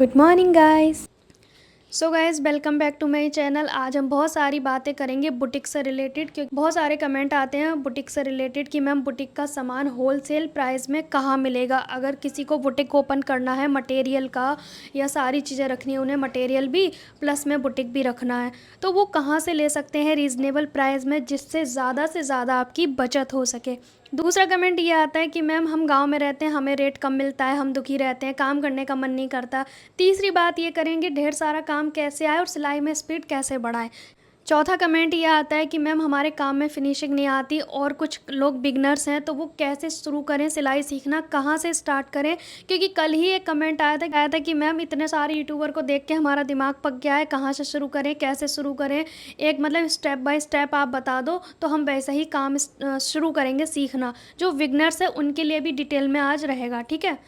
Good morning guys. So guys, welcome back to my channel. आज हम बहुत सारी बातें करेंगे बुटीक से रिलेटेड, क्योंकि बहुत सारे कमेंट आते हैं बुटीक से रिलेटेड कि मैम बुटीक का सामान होलसेल प्राइस में कहाँ मिलेगा। अगर किसी को बुटीक ओपन करना है मटेरियल का या सारी चीज़ें रखनी है, उन्हें मटेरियल भी प्लस में बुटीक भी रखना है, तो वो कहाँ से ले सकते हैं रीज़नेबल प्राइस में, जिससे ज़्यादा से ज़्यादा आपकी बचत हो सके। दूसरा कमेंट ये आता है कि मैम हम गांव में रहते हैं, हमें रेट कम मिलता है, हम दुखी रहते हैं, काम करने का मन नहीं करता। तीसरी बात ये करेंगे ढेर सारा काम कैसे आए और सिलाई में स्पीड कैसे बढ़ाएं। चौथा कमेंट ये आता है कि मैम हमारे काम में फिनिशिंग नहीं आती और कुछ लोग बिगनर्स हैं, तो वो कैसे शुरू करें सिलाई सीखना, कहाँ से स्टार्ट करें। क्योंकि कल ही एक कमेंट आया था कि मैम इतने सारे यूट्यूबर को देख के हमारा दिमाग पक गया है, कहाँ से शुरू करें, कैसे शुरू करें, एक मतलब स्टेप बाय स्टेप आप बता दो तो हम वैसे ही काम शुरू करेंगे सीखना। जो बिगनर्स है उनके लिए भी डिटेल में आज रहेगा, ठीक है।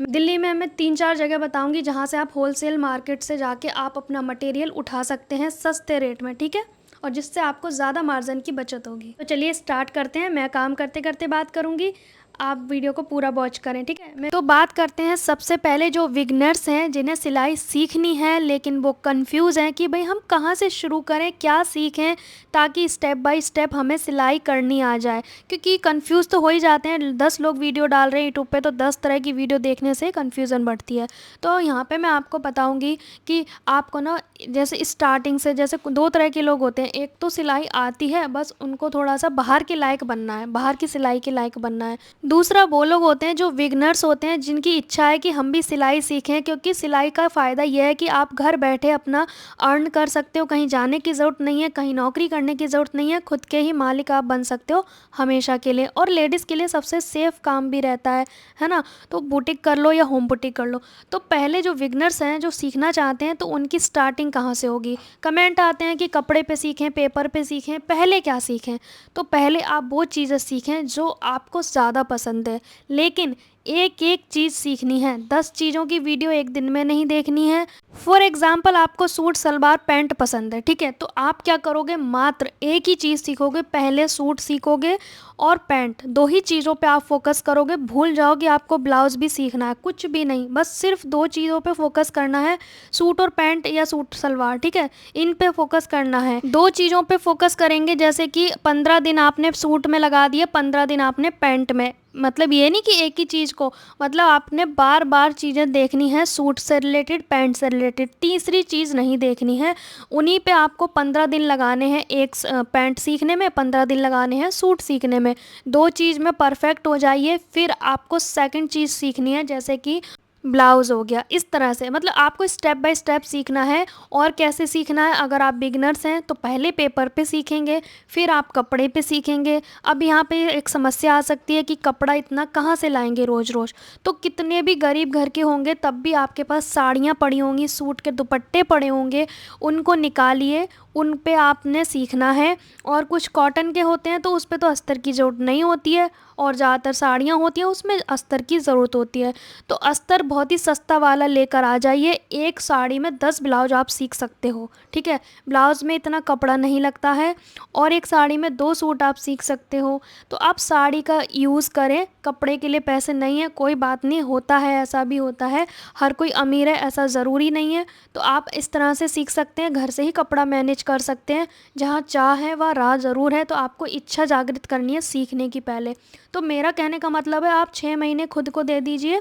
दिल्ली में मैं 3-4 जगह बताऊंगी जहां से आप होलसेल मार्केट से जाके आप अपना मटेरियल उठा सकते हैं सस्ते रेट में, ठीक है, और जिससे आपको ज़्यादा मार्जिन की बचत होगी। तो चलिए स्टार्ट करते हैं। मैं काम करते करते बात करूंगी, आप वीडियो को पूरा वॉच करें, ठीक है। तो बात करते हैं सबसे पहले जो बिगनर्स हैं जिन्हें सिलाई सीखनी है लेकिन वो कंफ्यूज हैं कि भाई हम कहाँ से शुरू करें, क्या सीखें ताकि स्टेप बाय स्टेप हमें सिलाई करनी आ जाए। क्योंकि कंफ्यूज तो हो ही जाते हैं, 10 लोग वीडियो डाल रहे हैं यूट्यूब पे, तो 10 तरह की वीडियो देखने से कन्फ्यूज़न बढ़ती है। तो यहाँ पे मैं आपको बताऊँगी कि आपको ना जैसे स्टार्टिंग से, जैसे 2 तरह के लोग होते हैं। एक तो सिलाई आती है, बस उनको थोड़ा सा बाहर के लायक बनना है, बाहर की सिलाई के लायक बनना है। दूसरा वो लोग होते हैं जो बिगनर्स होते हैं, जिनकी इच्छा है कि हम भी सिलाई सीखें, क्योंकि सिलाई का फ़ायदा यह है कि आप घर बैठे अपना अर्न कर सकते हो, कहीं जाने की ज़रूरत नहीं है, कहीं नौकरी करने की ज़रूरत नहीं है, खुद के ही मालिक आप बन सकते हो हमेशा के लिए। और लेडीज़ के लिए सबसे सेफ़ काम भी रहता है ना। तो बुटीक कर लो या होम बुटीक कर लो। तो पहले जो बिगनर्स हैं जो सीखना चाहते हैं, तो उनकी स्टार्टिंग कहाँ से होगी। कमेंट आते हैं कि कपड़े पे सीखें, पेपर पे सीखें, पहले क्या सीखें। तो पहले आप वो चीज़ें सीखें जो आपको ज़्यादा पसंद है, लेकिन एक एक चीज़ सीखनी है। 10 चीज़ों की वीडियो एक दिन में नहीं देखनी है। फॉर एग्ज़ाम्पल आपको सूट सलवार पैंट पसंद है, ठीक है, तो आप क्या करोगे, मात्र एक ही चीज़ सीखोगे। पहले सूट सीखोगे और पैंट, 2 ही चीज़ों पे आप फोकस करोगे। भूल जाओगे आपको ब्लाउज़ भी सीखना है, कुछ भी नहीं, बस सिर्फ 2 चीज़ों पे फोकस करना है, सूट और पैंट या सूट सलवार, ठीक है, इन पे फोकस करना है। 2 चीज़ों पे फोकस करेंगे, जैसे कि 15 दिन आपने सूट में लगा दिए, 15 दिन आपने पैंट में। मतलब ये नहीं कि एक ही चीज़ को, मतलब आपने बार बार चीज़ें देखनी है, सूट से रिलेटेड, पैंट से रिलेटेड, तीसरी चीज़ नहीं देखनी है। उन्हीं पे आपको 15 दिन लगाने हैं, एक पैंट सीखने में, 15 दिन लगाने हैं सूट सीखने में। 2 चीज़ में परफेक्ट हो जाइए, फिर आपको सेकंड चीज़ सीखनी है, जैसे कि ब्लाउज़ हो गया। इस तरह से मतलब आपको स्टेप बाय स्टेप सीखना है। और कैसे सीखना है, अगर आप बिगनर्स हैं तो पहले पेपर पे सीखेंगे, फिर आप कपड़े पे सीखेंगे। अब यहाँ पे एक समस्या आ सकती है कि कपड़ा इतना कहाँ से लाएंगे रोज़ रोज़। तो कितने भी गरीब घर के होंगे तब भी आपके पास साड़ियाँ पड़ी होंगी, सूट के दुपट्टे पड़े होंगे, उनको निकालिए, उन पे आपने सीखना है। और कुछ कॉटन के होते हैं तो उस पे तो अस्तर की ज़रूरत नहीं होती है, और ज़्यादातर साड़ियाँ होती हैं उसमें अस्तर की ज़रूरत होती है। तो अस्तर बहुत ही सस्ता वाला लेकर आ जाइए। एक साड़ी में 10 ब्लाउज आप सीख सकते हो, ठीक है, ब्लाउज़ में इतना कपड़ा नहीं लगता है। और एक साड़ी में 2 सूट आप सीख सकते हो। तो आप साड़ी का यूज़ करें, कपड़े के लिए पैसे नहीं है, कोई बात नहीं, होता है, ऐसा भी होता है, हर कोई अमीर है ऐसा ज़रूरी नहीं है। तो आप इस तरह से सीख सकते हैं, घर से ही कपड़ा मैनेज कर सकते हैं। जहाँ चाह है वहाँ राह ज़रूर है, तो आपको इच्छा जागृत करनी है सीखने की पहले। तो मेरा कहने का मतलब है आप 6 महीने खुद को दे दीजिए।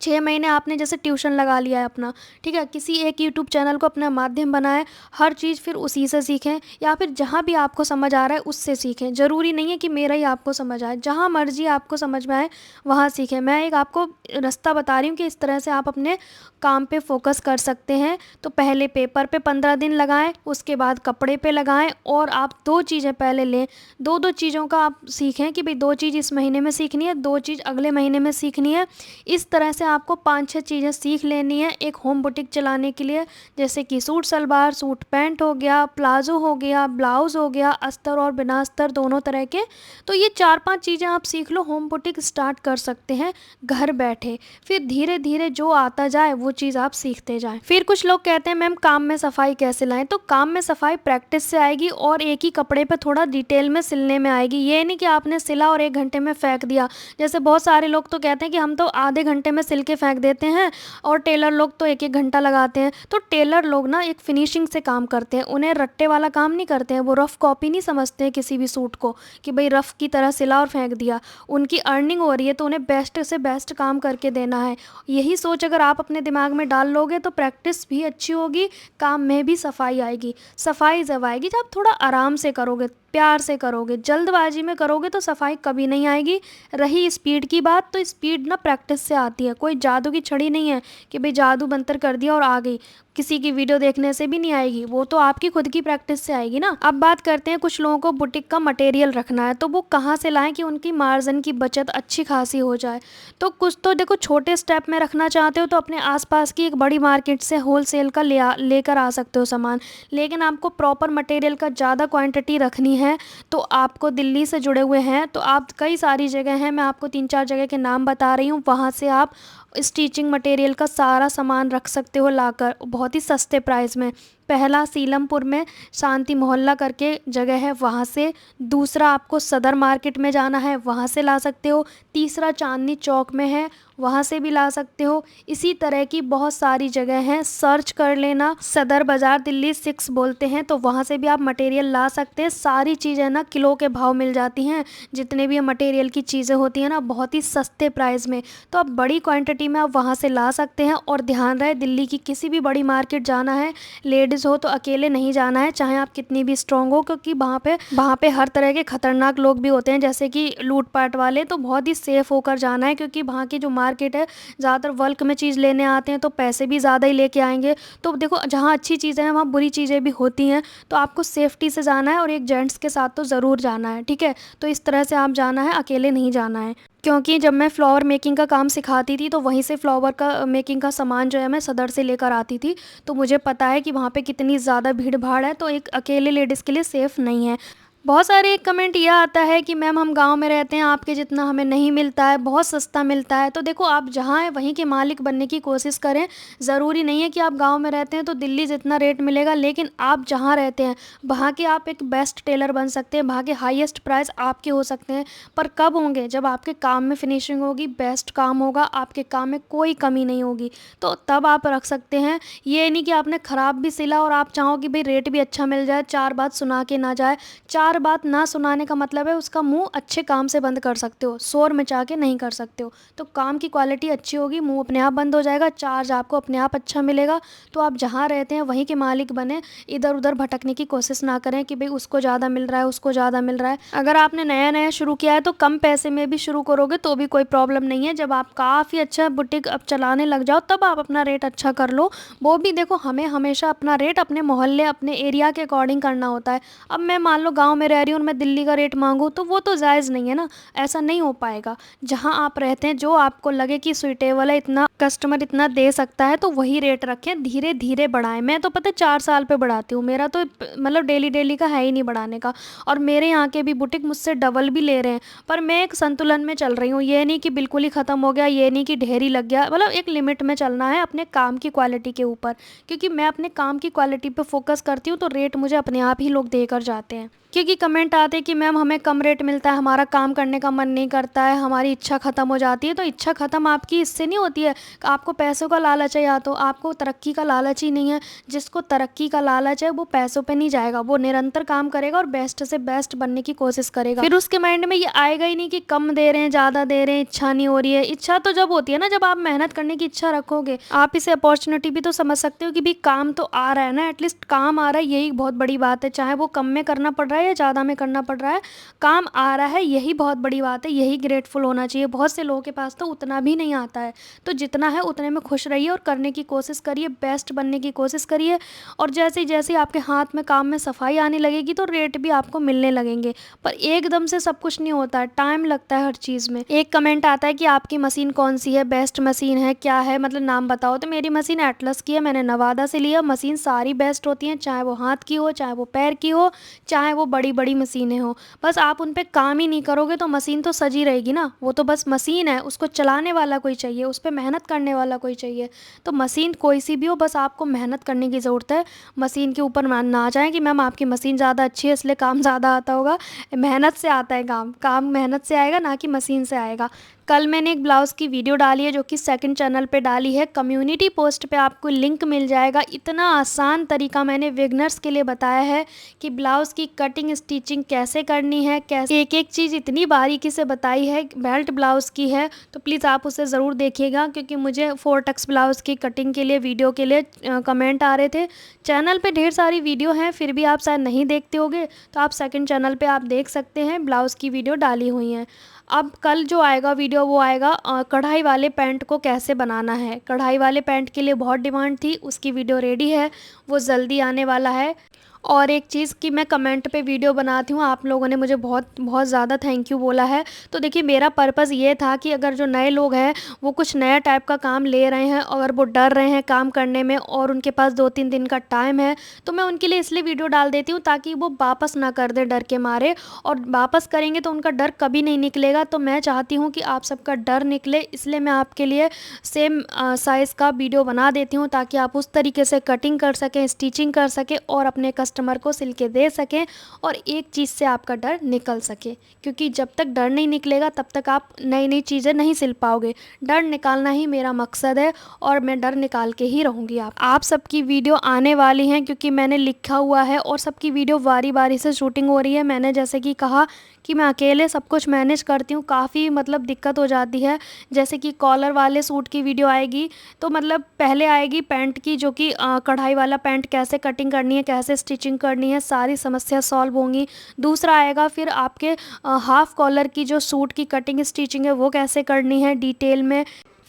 6 महीने आपने जैसे ट्यूशन लगा लिया है अपना, ठीक है, किसी एक यूट्यूब चैनल को अपना माध्यम बनाएं, हर चीज़ फिर उसी से सीखें, या फिर जहाँ भी आपको समझ आ रहा है उससे सीखें। ज़रूरी नहीं है कि मेरा ही आपको समझ आए, जहाँ मर्जी आपको समझ में आए वहाँ सीखें। मैं एक आपको रास्ता बता रही हूँ कि इस तरह से आप अपने काम पे फोकस कर सकते हैं। तो पहले पेपर पे 15 दिन लगाएं, उसके बाद कपड़े पे लगाएं, और आप 2 चीज़ें पहले लें। 2-2 चीज़ों का आप सीखें कि भाई 2 चीज़ इस महीने में सीखनी है, 2 चीज़ अगले महीने में सीखनी है। इस तरह से आपको 5-6 चीज़ें सीख लेनी है एक होम बुटीक चलाने के लिए, जैसे कि सूट सलवार, सूट पैंट हो गया, प्लाजो हो गया, ब्लाउज़ हो गया, अस्तर और बिना अस्तर दोनों तरह के। तो ये 4-5 चीज़ें आप सीख लो, होम बुटीक स्टार्ट कर सकते हैं घर बैठे। फिर धीरे धीरे जो आता जाए वो चीज़ आप सीखते जाएं। फिर कुछ लोग कहते हैं मैम काम में सफाई कैसे लाएं। तो काम में सफाई प्रैक्टिस से आएगी, और एक ही कपड़े पे थोड़ा डिटेल में सिलने में आएगी। ये नहीं कि आपने सिला और 1 घंटे में फेंक दिया। जैसे बहुत सारे लोग तो कहते हैं कि हम तो आधे घंटे में सिल के फेंक देते हैं और टेलर लोग तो 1-1 घंटा लगाते हैं। तो टेलर लोग ना एक फिनिशिंग से काम करते हैं, उन्हें रट्टे वाला काम नहीं करते हैं, वो रफ़ कॉपी नहीं समझते हैं किसी भी सूट को कि भाई रफ़ की तरह सिला और फेंक दिया। उनकी अर्निंग हो रही है तो उन्हें बेस्ट से बेस्ट काम करके देना है। यही सोच अगर आप अपने दिमाग में डाल लोगे तो प्रैक्टिस भी अच्छी होगी, काम में भी सफाई आएगी। सफाई जब आएगी जब आप थोड़ा आराम से करोगे, प्यार से करोगे, जल्दबाजी में करोगे तो सफाई कभी नहीं आएगी। रही स्पीड की बात, तो स्पीड ना प्रैक्टिस से आती है, कोई जादू की छड़ी नहीं है कि भाई जादू मंतर कर दिया और आ गई। किसी की वीडियो देखने से भी नहीं आएगी, वो तो आपकी खुद की प्रैक्टिस से आएगी ना। अब बात करते हैं कुछ लोगों को बुटीक का मटेरियल रखना है तो वो कहाँ से लाएं कि उनकी मार्जिन की बचत अच्छी खासी हो जाए। तो कुछ तो देखो छोटे स्टेप में रखना चाहते हो तो अपने आसपास की एक बड़ी मार्केट से होलसेल का लेकर आ सकते हो सामान। लेकिन आपको प्रॉपर मटेरियल का ज़्यादा क्वांटिटी रखनी है तो आपको दिल्ली से जुड़े हुए हैं तो आप कई सारी जगह हैं, मैं आपको 3-4 जगह के नाम बता रही हूँ, वहाँ से आप स्टिचिंग मटेरियल का सारा सामान रख सकते हो लाकर बहुत ही सस्ते प्राइस में। पहला सीलमपुर में शांति मोहल्ला करके जगह है, वहाँ से। दूसरा आपको सदर मार्केट में जाना है, वहाँ से ला सकते हो। तीसरा चांदनी चौक में है, वहाँ से भी ला सकते हो। इसी तरह की बहुत सारी जगह हैं, सर्च कर लेना। सदर बाज़ार दिल्ली 6 बोलते हैं तो वहाँ से भी आप मटेरियल ला सकते हैं। सारी चीज़ें ना किलो के भाव मिल जाती हैं, जितने भी मटेरियल की चीज़ें होती हैं ना बहुत ही सस्ते प्राइस में। तो आप बड़ी क्वांटिटी में आप वहाँ से ला सकते हैं। और ध्यान रहे दिल्ली की किसी भी बड़ी मार्केट जाना है, लेडीज़ हो तो अकेले नहीं जाना है, चाहे आप कितनी भी स्ट्रॉन्ग हो, क्योंकि वहाँ पे हर तरह के खतरनाक लोग भी होते हैं जैसे कि लूटपाट वाले। तो बहुत ही सेफ़ होकर जाना है क्योंकि वहाँ की जो मार्केट है ज़्यादातर बल्क में चीज़ लेने आते हैं तो पैसे भी ज़्यादा ही लेके आएंगे। तो देखो जहाँ अच्छी चीज़ें हैं वहाँ बुरी चीज़ें भी होती हैं, तो आपको सेफ्टी से जाना है और एक जेंट्स के साथ तो ज़रूर जाना है, ठीक है। तो इस तरह से आप जाना है, अकेले नहीं जाना है। क्योंकि जब मैं फ्लावर मेकिंग का काम सिखाती थी तो वहीं से फ्लावर का मेकिंग का सामान जो है मैं सदर से लेकर आती थी, तो मुझे पता है कि वहाँ पे कितनी ज़्यादा भीड़ भाड़ है, तो एक अकेले लेडीज़ के लिए सेफ़ नहीं है। बहुत सारे एक कमेंट यह आता है कि मैम हम गांव में रहते हैं, आपके जितना हमें नहीं मिलता है, बहुत सस्ता मिलता है। तो देखो आप जहां हैं वहीं के मालिक बनने की कोशिश करें। ज़रूरी नहीं है कि आप गांव में रहते हैं तो दिल्ली जितना रेट मिलेगा, लेकिन आप जहां रहते हैं वहां के आप एक बेस्ट टेलर बन सकते हैं, वहाँ के हाईएस्ट प्राइस आपके हो सकते हैं। पर कब होंगे? जब आपके काम में फिनिशिंग होगी, बेस्ट काम होगा, आपके काम में कोई कमी नहीं होगी, तो तब आप रख सकते हैं। ये नहीं कि आपने ख़राब भी सिला और आप चाहो कि भाई रेट भी अच्छा मिल जाए, 4 बात सुना के ना जाए। 4 बात ना सुनाने का मतलब है उसका मुंह अच्छे काम से बंद कर सकते हो, शोर मचा के नहीं कर सकते हो। तो काम की क्वालिटी अच्छी होगी, मुंह अपने आप बंद हो जाएगा, चार्ज आपको अपने आप अच्छा मिलेगा। तो आप जहाँ रहते हैं वहीं के मालिक बने, इधर उधर भटकने की कोशिश ना करें कि भाई उसको ज़्यादा मिल रहा है, उसको ज़्यादा मिल रहा है। अगर आपने नया नया शुरू किया है तो कम पैसे में भी शुरू करोगे तो भी कोई प्रॉब्लम नहीं है। जब आप काफ़ी अच्छा बुटीक अब चलाने लग जाओ तब आप अपना रेट अच्छा कर लो। वो भी देखो हमें हमेशा अपना रेट अपने मोहल्ले अपने एरिया के अकॉर्डिंग करना होता है। अब मैं मान लो गाँव में रह रही हूँ और मैं दिल्ली का रेट मांगूँ तो वो तो जायज़ नहीं है ना, ऐसा नहीं हो पाएगा। जहाँ आप रहते हैं जो आपको लगे कि सुइटेबल है, इतना कस्टमर इतना दे सकता है, तो वही रेट रखें, धीरे धीरे बढ़ाएं। मैं तो पता है 4 साल पे बढ़ाती हूँ, मेरा तो मतलब डेली डेली का है ही नहीं बढ़ाने का। और मेरे यहाँ के भी बुटीक मुझसे डबल भी ले रहे हैं, पर मैं एक संतुलन में चल रही हूँ। ये नहीं कि बिल्कुल ही ख़त्म हो गया, ये नहीं कि ढेर ही लग गया, मतलब एक लिमिट में चलना है अपने काम की क्वालिटी के ऊपर। क्योंकि मैं अपने काम की क्वालिटी पे फोकस करती हूँ तो रेट मुझे अपने आप ही लोग देकर जाते हैं। क्योंकि कमेंट आते हैं कि मैम हमें कम रेट मिलता है, हमारा काम करने का मन नहीं करता है, हमारी इच्छा ख़त्म हो जाती है। तो इच्छा ख़त्म आपकी इससे नहीं होती है, आपको पैसों का लालच है या तो आपको तरक्की का लालच ही नहीं है। जिसको तरक्की का लालच है वो पैसों पे नहीं जाएगा, वो निरंतर काम करेगा और बेस्ट से बेस्ट बनने की कोशिश करेगा। फिर उसके माइंड में ये आएगा ही नहीं कि कम दे रहे हैं, ज़्यादा दे रहे हैं, इच्छा नहीं हो रही है। इच्छा तो जब होती है ना जब आप मेहनत करने की इच्छा रखोगे। आप इसे अपॉर्चुनिटी भी तो समझ सकते हो कि भाई काम तो आ रहा है ना, एटलीस्ट काम आ रहा है, यही बहुत बड़ी बात है। चाहे वो कम में करना पड़ रहा है या ज़्यादा में करना पड़ रहा है, काम आ रहा है, यही बहुत बड़ी बात है, यही ग्रेटफुल होना चाहिए। बहुत से लोगों के पास तो उतना भी नहीं आता है, तो जितना है उतने में खुश रहिए और करने की कोशिश करिए, बेस्ट बनने की कोशिश करिए। और जैसे जैसे आपके हाथ में काम में सफाई आने लगेगी तो रेट भी आपको मिलने लगेंगे। पर एकदम से सब कुछ नहीं होता है, टाइम लगता है हर चीज़ में। एक कमेंट आता है कि आपकी मशीन कौन सी है, बेस्ट मशीन है, क्या है, मतलब नाम बताओ। तो मेरी मशीन एटलस की है, मैंने नवादा से लिया। मशीन सारी बेस्ट होती हैं, चाहे वो हाथ की हो, चाहे वो पैर की हो, चाहे वो बड़ी बड़ी मशीनें हो। बस आप उन पे काम ही नहीं करोगे तो मशीन तो सजी रहेगी ना, वो तो बस मशीन है, उसको चलाने वाला कोई चाहिए, उस पर मेहनत करने वाला कोई चाहिए। तो मशीन कोई सी भी हो, बस आपको मेहनत करने की ज़रूरत है। मशीन के ऊपर ना जाएं कि मैम आपकी मशीन ज़्यादा अच्छी है इसलिए काम ज़्यादा आता होगा। मेहनत से आता है काम, काम मेहनत से आएगा ना कि मशीन से आएगा। कल मैंने एक ब्लाउज़ की वीडियो डाली है जो कि सेकंड चैनल पे डाली है, कम्युनिटी पोस्ट पे आपको लिंक मिल जाएगा। इतना आसान तरीका मैंने बिगिनर्स के लिए बताया है कि ब्लाउज़ की कटिंग स्टिचिंग कैसे करनी है, कैसे एक-एक चीज़ इतनी बारीकी से बताई है। बेल्ट ब्लाउज़ की है तो प्लीज़ आप उसे ज़रूर देखिएगा, क्योंकि मुझे 4 टक्स ब्लाउज़ की कटिंग के लिए वीडियो के लिए कमेंट आ रहे थे। चैनल पे ढेर सारी वीडियो हैं, फिर भी आप शायद नहीं देखते होंगे, तो आप सेकंड चैनल पे आप देख सकते हैं, ब्लाउज़ की वीडियो डाली हुई हैं। अब कल जो आएगा वीडियो वो आएगा कढ़ाई वाले पैंट को कैसे बनाना है। कढ़ाई वाले पैंट के लिए बहुत डिमांड थी, उसकी वीडियो रेडी है, वो जल्दी आने वाला है। और एक चीज़ कि मैं कमेंट पे वीडियो बनाती हूँ, आप लोगों ने मुझे बहुत बहुत ज़्यादा थैंक यू बोला है। तो देखिए, मेरा पर्पज़ ये था कि अगर जो नए लोग हैं वो कुछ नया टाइप का काम ले रहे हैं, अगर वो डर रहे हैं काम करने में और उनके पास 2-3 दिन का टाइम है, तो मैं उनके लिए इसलिए वीडियो डाल देती हूँ ताकि वो वापस ना कर दें डर के मारे। और वापस करेंगे तो उनका डर कभी नहीं निकलेगा। तो मैं चाहती हूँ कि आप सबका डर निकले, इसलिए मैं आपके लिए सेम साइज़ का वीडियो बना देती हूँ ताकि आप उस तरीके से कटिंग कर सकें, स्टिचिंग कर सकें और अपने कस्टमर को सिल के दे सकें और एक चीज़ से आपका डर निकल सके। क्योंकि जब तक डर नहीं निकलेगा तब तक आप नई नई चीज़ें नहीं सिल पाओगे। डर निकालना ही मेरा मकसद है और मैं डर निकाल के ही रहूँगी। आप सबकी वीडियो आने वाली हैं, क्योंकि मैंने लिखा हुआ है और सबकी वीडियो बारी बारी से शूटिंग हो रही है। मैंने जैसे कि कहा कि मैं अकेले सब कुछ मैनेज करती हूँ, काफ़ी मतलब दिक्कत हो जाती है। जैसे कि कॉलर वाले सूट की वीडियो आएगी तो मतलब पहले आएगी पैंट की, जो कि कढ़ाई वाला पैंट कैसे कटिंग करनी है, कैसे स्टिचिंग करनी है, सारी समस्या सॉल्व होंगी। दूसरा आएगा फिर आपके हाफ़ कॉलर की जो सूट की कटिंग स्टिचिंग है वो कैसे करनी है डिटेल में।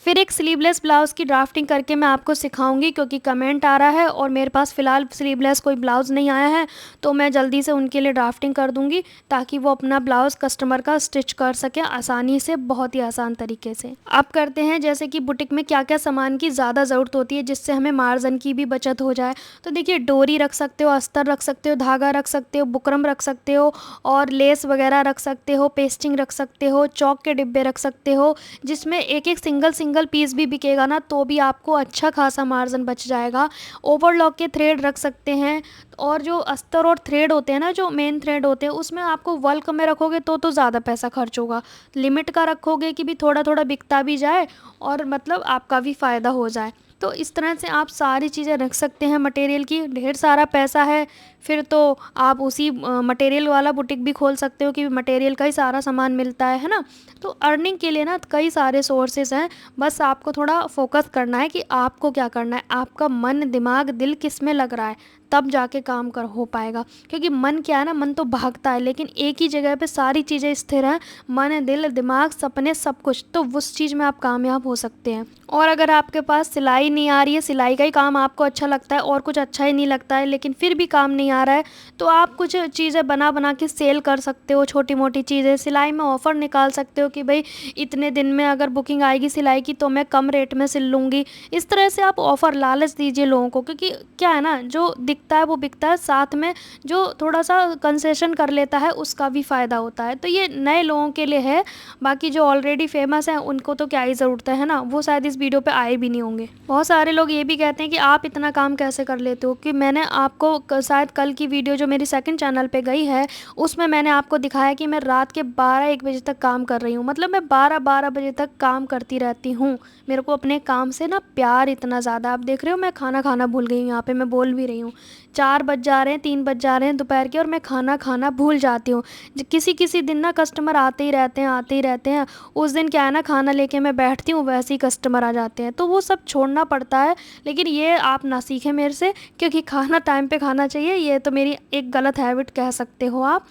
फिर एक स्लीवलेस ब्लाउज़ की ड्राफ्टिंग करके मैं आपको सिखाऊंगी, क्योंकि कमेंट आ रहा है और मेरे पास फ़िलहाल स्लीवलेस कोई ब्लाउज़ नहीं आया है, तो मैं जल्दी से उनके लिए ड्राफ्टिंग कर दूंगी ताकि वो अपना ब्लाउज़ कस्टमर का स्टिच कर सके आसानी से, बहुत ही आसान तरीके से। अब करते हैं जैसे कि बुटीक में क्या क्या सामान की ज़्यादा ज़रूरत होती है जिससे हमें मार्जिन की भी बचत हो जाए। तो देखिए, डोरी रख सकते हो, अस्तर रख सकते हो, धागा रख सकते हो, बुकरम रख सकते हो और लेस वगैरह रख सकते हो, पेस्टिंग रख सकते हो, चौक के डिब्बे रख सकते हो, जिसमें एक एक सिंगल पीस भी बिकेगा ना तो भी आपको अच्छा खासा मार्जिन बच जाएगा। ओवरलॉक के थ्रेड रख सकते हैं और जो अस्तर और थ्रेड होते हैं ना, जो मेन थ्रेड होते हैं, उसमें आपको बल्क में रखोगे तो ज़्यादा पैसा खर्च होगा। लिमिट का रखोगे कि भी थोड़ा थोड़ा बिकता भी जाए और मतलब आपका भी फ़ायदा हो जाए। तो इस तरह से आप सारी चीज़ें रख सकते हैं। मटेरियल की ढेर सारा पैसा है, फिर तो आप उसी मटेरियल वाला बुटीक भी खोल सकते हो कि मटेरियल का ही सारा सामान मिलता है ना। तो अर्निंग के लिए ना कई सारे सोर्सेज हैं, बस आपको थोड़ा फोकस करना है कि आपको क्या करना है, आपका मन दिमाग दिल किस में लग रहा है, तब जाके काम कर हो पाएगा। क्योंकि मन क्या है ना, मन तो भागता है लेकिन एक ही जगह पे सारी चीज़ें स्थिर हैं, मन दिल दिमाग सपने सब कुछ, तो उस चीज़ में आप कामयाब हो सकते हैं। और अगर आपके पास सिलाई नहीं आ रही है, सिलाई का ही काम आपको अच्छा लगता है और कुछ अच्छा ही नहीं लगता है, लेकिन फिर भी काम नहीं आ रहा है, तो आप कुछ चीज़ें बना बना के सेल कर सकते हो। छोटी मोटी चीज़ें सिलाई में ऑफ़र निकाल सकते हो कि भाई इतने दिन में अगर बुकिंग आएगी सिलाई की तो मैं कम रेट में सिल लूँगी। इस तरह से आप ऑफ़र लालच दीजिए लोगों को, क्योंकि क्या है ना, जो दिखता है वो बिकता है, साथ में जो थोड़ा सा कंसेशन कर लेता है उसका भी फ़ायदा होता है। तो ये नए लोगों के लिए है, बाकी जो ऑलरेडी फेमस हैं उनको तो क्या ही ज़रूरत है ना, वो शायद इस वीडियो पे आए भी नहीं होंगे। बहुत सारे लोग ये भी कहते हैं कि आप इतना काम कैसे कर लेते हो, कि मैंने आपको शायद कल की वीडियो जो मेरी सेकंड चैनल पे गई है उसमें मैंने आपको दिखाया कि मैं रात के 12-1 बजे तक काम कर रही हूँ। मतलब मैं 12-12 बजे तक काम करती रहती हूँ। मेरे को अपने काम से ना प्यार इतना ज़्यादा, आप देख रहे हो मैं खाना खाना भूल गई हूँ, यहाँ पे मैं बोल भी रही हूँ। 4 बज जा रहे हैं, 3 बज जा रहे हैं दोपहर के और मैं खाना खाना भूल जाती हूँ। किसी किसी दिन ना कस्टमर आते ही रहते हैं, आते ही रहते हैं। उस दिन क्या है ना, खाना लेके मैं बैठती हूँ, वैसे ही कस्टमर आ जाते हैं, तो वो सब छोड़ना पड़ता है। लेकिन ये आप ना सीखें मेरे से, क्योंकि खाना टाइम पे खाना चाहिए, ये तो मेरी एक गलत हैबिट कह सकते हो आप।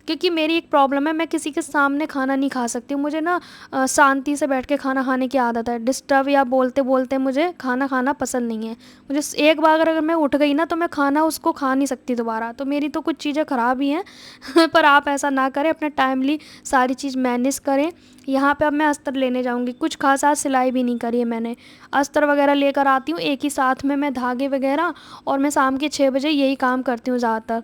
क्योंकि मेरी एक प्रॉब्लम है, मैं किसी के सामने खाना नहीं खा सकती हूँ। मुझे ना शांति से बैठ के खाना खाने की आदत है। डिस्टर्ब या बोलते बोलते मुझे खाना खाना पसंद नहीं है। मुझे एक बार अगर मैं उठ गई ना तो मैं खाना उसको खा नहीं सकती दोबारा। तो मेरी तो कुछ चीज़ें ख़राब ही हैं पर आप ऐसा ना करें, अपने टाइमली सारी चीज़ मैनेज करें। यहाँ पे अब मैं अस्तर लेने जाऊँगी, कुछ खास आज सिलाई भी नहीं करी है मैंने। अस्तर वगैरह लेकर आती हूँ एक ही साथ में मैं, धागे वगैरह, और मैं शाम के 6 बजे यही काम करती हूँ ज़्यादातर।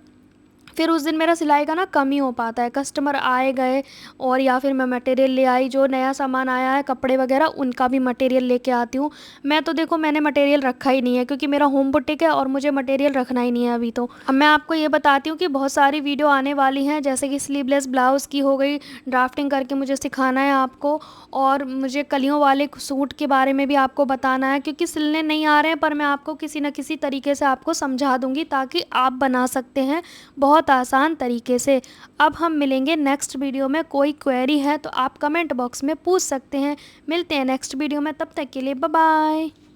फिर उस दिन मेरा सिलाई का ना कम ही हो पाता है, कस्टमर आए गए और या फिर मैं मटेरियल ले आई, जो नया सामान आया है कपड़े वगैरह उनका भी मटेरियल लेके आती हूँ। मैं तो देखो मैंने मटेरियल रखा ही नहीं है क्योंकि मेरा होम बुटीक है और मुझे मटेरियल रखना ही नहीं है अभी तो। अब मैं आपको ये बताती हूँ कि बहुत सारी वीडियो आने वाली हैं, जैसे कि स्लीवलेस ब्लाउज़ की हो गई, ड्राफ्टिंग करके मुझे सिखाना है आपको, और मुझे कलियों वाले सूट के बारे में भी आपको बताना है, क्योंकि सिलने नहीं आ रहे हैं पर मैं आपको किसी न किसी तरीके से आपको समझा दूँगी ताकि आप बना सकते हैं बहुत आसान तरीके से। अब हम मिलेंगे नेक्स्ट वीडियो में, कोई क्वेरी है तो आप कमेंट बॉक्स में पूछ सकते हैं। मिलते हैं नेक्स्ट वीडियो में, तब तक के लिए बाय बाय।